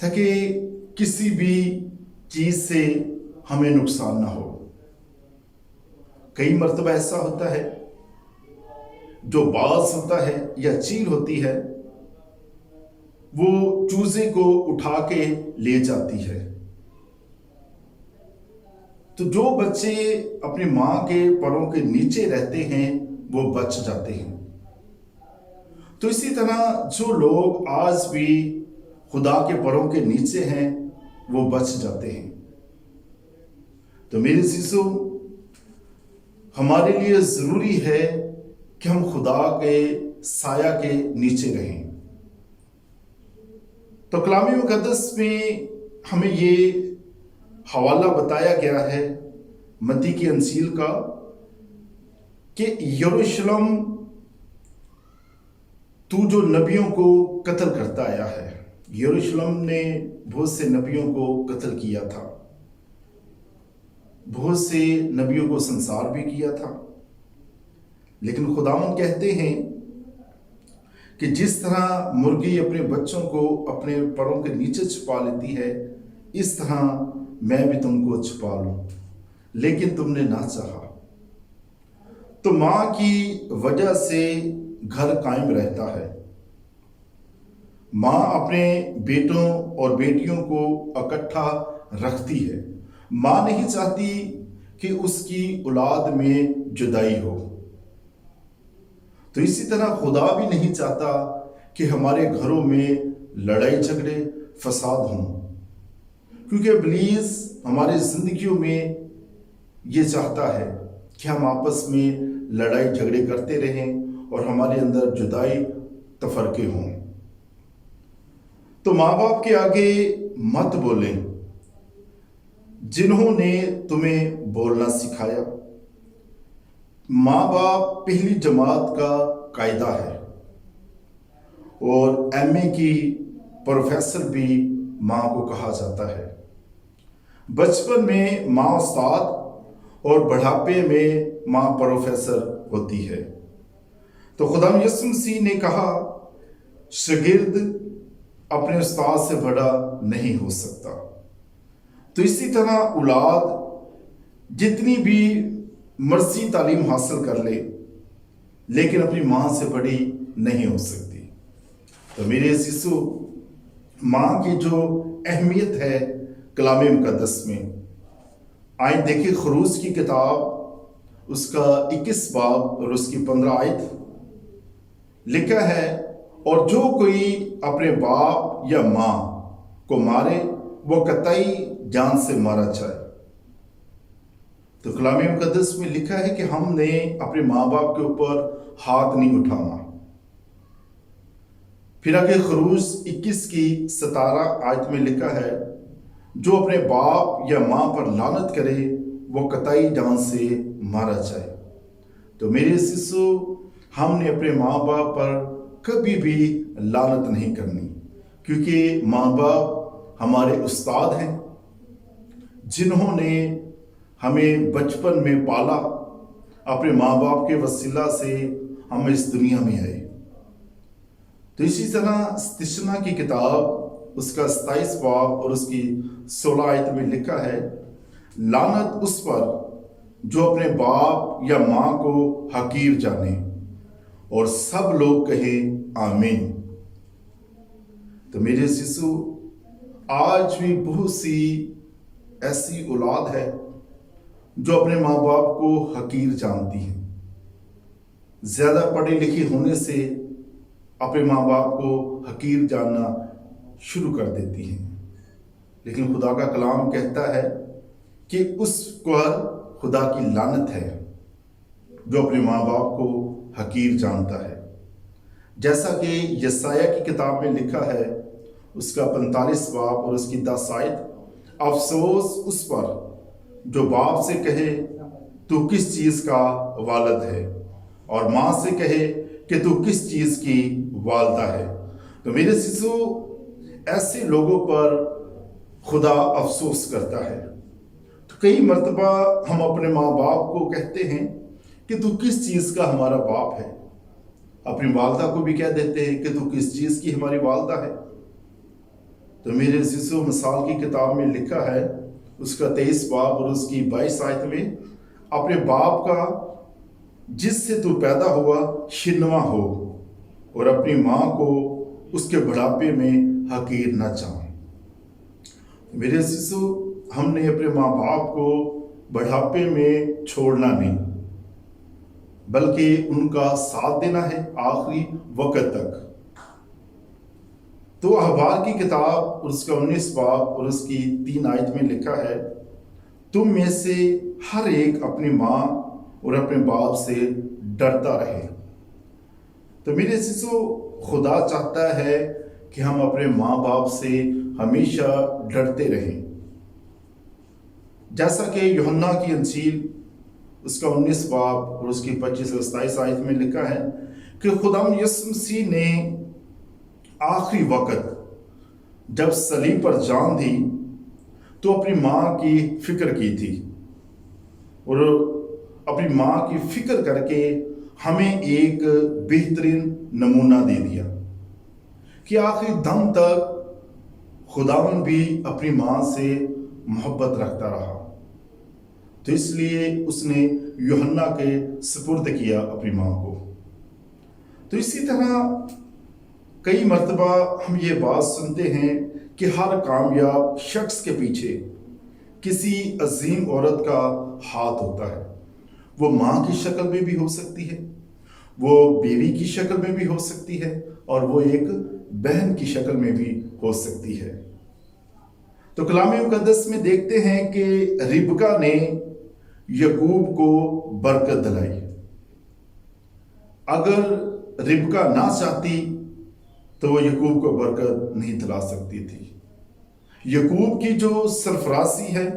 تاکہ کسی بھی چیز سے ہمیں نقصان نہ ہو۔ کئی مرتبہ ایسا ہوتا ہے جو باز ہوتا ہے یا چیل ہوتی ہے وہ چوزے کو اٹھا کے لے جاتی ہے، تو جو بچے اپنی ماں کے پروں کے نیچے رہتے ہیں وہ بچ جاتے ہیں۔ تو اسی طرح جو لوگ آج بھی خدا کے پروں کے نیچے ہیں وہ بچ جاتے ہیں۔ تو میرے عزیزو، ہمارے لیے ضروری ہے کہ ہم خدا کے سایہ کے نیچے رہیں۔ تو کلام مقدس میں ہمیں یہ حوالہ بتایا گیا ہے متی کی انجیل کا کہ یروشلم تو جو نبیوں کو قتل کرتا آیا ہے، یروشلم نے بہت سے نبیوں کو قتل کیا تھا، بہت سے نبیوں کو سنسار بھی کیا تھا، لیکن خداوند کہتے ہیں کہ جس طرح مرغی اپنے بچوں کو اپنے پروں کے نیچے چھپا لیتی ہے، اس طرح میں بھی تم کو چھپا لوں، لیکن تم نے نہ چاہا۔ تو ماں کی وجہ سے گھر قائم رہتا ہے۔ ماں اپنے بیٹوں اور بیٹیوں کو اکٹھا رکھتی ہے۔ ماں نہیں چاہتی کہ اس کی اولاد میں جدائی ہو۔ تو اسی طرح خدا بھی نہیں چاہتا کہ ہمارے گھروں میں لڑائی جھگڑے فساد ہوں، کیونکہ ابلیس ہمارے زندگیوں میں یہ چاہتا ہے کہ ہم آپس میں لڑائی جھگڑے کرتے رہیں اور ہمارے اندر جدائی تفرقے ہوں۔ تو ماں باپ کے آگے مت بولیں جنہوں نے تمہیں بولنا سکھایا۔ ماں باپ پہلی جماعت کا قاعدہ ہے، اور ایم اے کی پروفیسر بھی ماں کو کہا جاتا ہے۔ بچپن میں ماں استاد اور بڑھاپے میں ماں پروفیسر ہوتی ہے۔ تو خدا یسوع مسیح نے کہا شاگرد اپنے استاد سے بڑا نہیں ہو سکتا۔ تو اسی طرح اولاد جتنی بھی مرضی تعلیم حاصل کر لے لیکن اپنی ماں سے بڑی نہیں ہو سکتی۔ تو میرے عزیزو، ماں کی جو اہمیت ہے کلام مقدس میں، آئیں دیکھیں خروج کی کتاب اس کا 21 باب اور اس کی 15 آیت لکھا ہے، اور جو کوئی اپنے باپ یا ماں کو مارے وہ قطعی جان سے مارا جائے۔ تو کلام مقدس میں لکھا ہے کہ ہم نے اپنے ماں باپ کے اوپر ہاتھ نہیں اٹھانا۔ پھر آگے خروج 21 کی 17 آیت میں لکھا ہے جو اپنے باپ یا ماں پر لعنت کرے وہ قطعی جان سے مارا جائے۔ تو میرے عزیزو، ہم نے اپنے ماں باپ پر کبھی بھی لعنت نہیں کرنی، کیونکہ ماں باپ ہمارے استاد ہیں جنہوں نے ہمیں بچپن میں پالا۔ اپنے ماں باپ کے وسیلہ سے ہم اس دنیا میں آئے۔ تو اسی طرح استثنا کی کتاب اس کا 27 باب اور اس کی 16 آیت میں لکھا ہے لعنت اس پر جو اپنے باپ یا ماں کو حقیر جانے، اور سب لوگ کہیں آمین۔ تو میرے عزیزو، آج بھی بہت سی ایسی اولاد ہے جو اپنے ماں باپ کو حقیر جانتی ہیں، زیادہ پڑھی لکھی ہونے سے اپنے ماں باپ کو حقیر جاننا شروع کر دیتی ہیں۔ لیکن خدا کا کلام کہتا ہے کہ اس پر خدا کی لعنت ہے جو اپنے ماں باپ کو حقیر جانتا ہے۔ جیسا کہ یسایہ کی کتاب میں لکھا ہے اس کا 45 باب اور اس کی 10 آیت، افسوس اس پر جو باپ سے کہے تو کس چیز کا والد ہے، اور ماں سے کہے کہ تو کس چیز کی والدہ ہے۔ تو میرے عزیزو، ایسے لوگوں پر خدا افسوس کرتا ہے۔ تو کئی مرتبہ ہم اپنے ماں باپ کو کہتے ہیں کہ تو کس چیز کا ہمارا باپ ہے، اپنی والدہ کو بھی کہہ دیتے ہیں کہ تو کس چیز کی ہماری والدہ ہے۔ تو میرے عزیزو مثال کی کتاب میں لکھا ہے اس کا 23 باب اور اس کی 22 آیت میں، اپنے باپ کا جس سے تو پیدا ہوا شنوا ہو، اور اپنی ماں کو اس کے بڑھاپے میں حقیر نہ جان۔ میرے عزیزو ہم نے اپنے ماں باپ کو بڑھاپے میں چھوڑنا نہیں، بلکہ ان کا ساتھ دینا ہے آخری وقت تک۔ تو احبار کی کتاب اور اس کا 19 باب اور اس کی 3 آیت میں لکھا ہے، تم میں سے ہر ایک اپنی ماں اور اپنے باپ سے ڈرتا رہے۔ تو میرے عزیزو خدا چاہتا ہے کہ ہم اپنے ماں باپ سے ہمیشہ ڈرتے رہیں، جیسا کہ یوحنا کی انجیل اس کا 19 باب اور اس کی 25 اور 27 آیت میں لکھا ہے کہ خداوند یسوع مسیح نے آخری وقت جب صلیب پر جان دی تو اپنی ماں کی فکر کی تھی، اور اپنی ماں کی فکر کر کے ہمیں ایک بہترین نمونہ دے دیا کہ آخری دم تک خداوند بھی اپنی ماں سے محبت رکھتا رہا، تو اس لیے اس نے یوحنا کے سپرد کیا اپنی ماں کو۔ تو اسی طرح کئی مرتبہ ہم یہ بات سنتے ہیں کہ ہر کامیاب شخص کے پیچھے کسی عظیم عورت کا ہاتھ ہوتا ہے۔ وہ ماں کی شکل میں بھی ہو سکتی ہے، وہ بیوی کی شکل میں بھی ہو سکتی ہے، اور وہ ایک بہن کی شکل میں بھی ہو سکتی ہے۔ تو کلام مقدس میں دیکھتے ہیں کہ ربکا نے یعقوب کو برکت دلائی۔ اگر ربکا نہ چاہتی تو وہ یعقوب کو برکت نہیں دلا سکتی تھی۔ یعقوب کی جو سرفرازی ہے،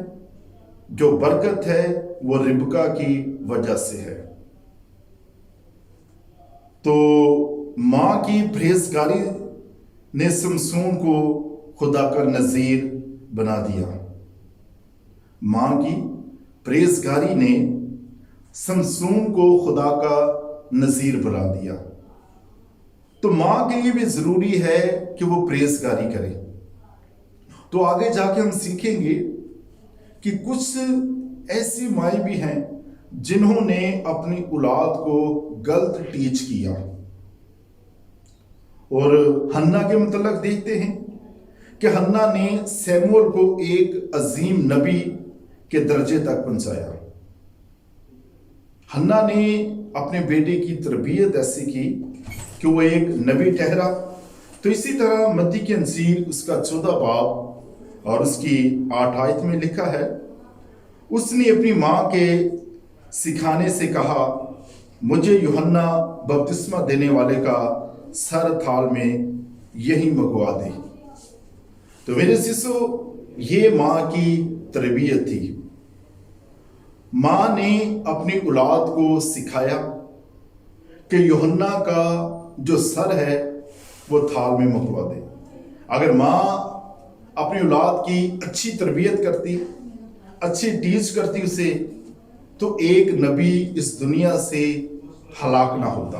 جو برکت ہے، وہ ربکا کی وجہ سے ہے۔ تو ماں کی پرہیزگاری نے سمسون کو خدا کا نذیر بنا دیا۔ ماں کی پرہیزگاری نے سمسون کو خدا کا نذیر بنا دیا۔ تو ماں کے لیے بھی ضروری ہے کہ وہ پرہیزگاری کرے۔ تو آگے جا کے ہم سیکھیں گے کہ کچھ ایسی مائیں بھی ہیں جنہوں نے اپنی اولاد کو غلط ٹیچ کیا، اور حنا کے متعلق دیکھتے ہیں کہ حنا نے سیموئیل کو ایک عظیم نبی کے درجے تک پہنچایا۔ حنا نے اپنے بیٹے کی تربیت ایسی کی کہ وہ ایک نبی ٹھہرا۔ تو اسی طرح متی کی انجیل اس کا 14 باب اور اس کی 8 آیت میں لکھا ہے، اس نے اپنی ماں کے سکھانے سے کہا، مجھے یوحنا بپتسمہ دینے والے کا سر تھال میں یہی منگوا دے۔ تو میرے عزیزو یہ ماں کی تربیت تھی۔ ماں نے اپنی اولاد کو سکھایا کہ یوحنا کا جو سر ہے وہ تھال میں منگوا دے۔ اگر ماں اپنی اولاد کی اچھی تربیت کرتی، اچھی ٹیچ کرتی اسے، تو ایک نبی اس دنیا سے ہلاک نہ ہوتا۔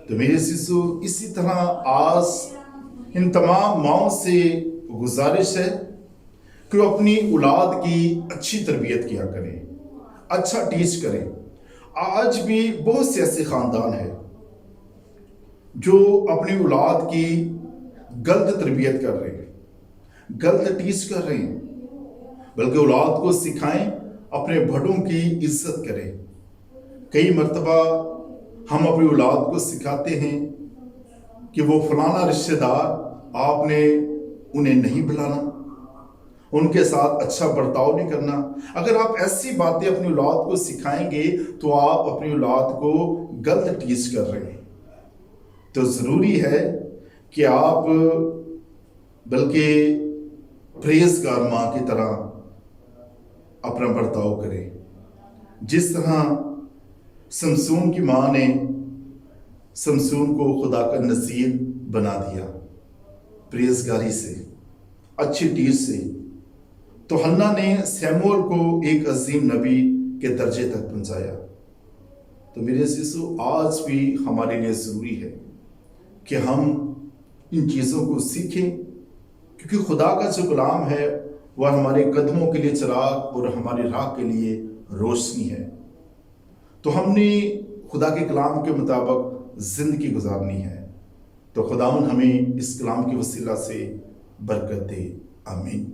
تو میرے عزیزو اسی طرح آج ان تمام ماؤں سے گزارش ہے کہ وہ اپنی اولاد کی اچھی تربیت کیا کریں، اچھا ٹیچ کریں۔ آج بھی بہت سے ایسے خاندان ہیں جو اپنی اولاد کی غلط تربیت کر رہے ہیں، غلط ٹیچ کر رہے ہیں، بلکہ اولاد کو سکھائیں اپنے بڑوں کی عزت کریں۔ کئی مرتبہ ہم اپنی اولاد کو سکھاتے ہیں کہ وہ فلانا رشتہ دار آپ نے انہیں نہیں بلانا، ان کے ساتھ اچھا برتاؤ نہیں کرنا۔ اگر آپ ایسی باتیں اپنی اولاد کو سکھائیں گے تو آپ اپنی اولاد کو غلط ٹیچ کر رہے ہیں۔ تو ضروری ہے کہ آپ بلکہ پرہیزگار ماں کی طرح اپنا برتاؤ کریں، جس طرح سمسون کی ماں نے سمسون کو خدا کا نذیر بنا دیا پرہیزگاری سے، اچھی ٹیچ سے۔ تو حنا نے سیموئیل کو ایک عظیم نبی کے درجے تک پہنچایا۔ تو میرے عزیزو آج بھی ہمارے لیے ضروری ہے کہ ہم ان چیزوں کو سیکھیں کیونکہ خدا کا جو کلام ہے وہ ہمارے قدموں کے لیے چراغ اور ہماری راہ کے لیے روشنی ہے۔ تو ہم نے خدا کے کلام کے مطابق زندگی گزارنی ہے۔ تو خداوند ہمیں اس کلام کے وسیلہ سے برکت دے، آمین۔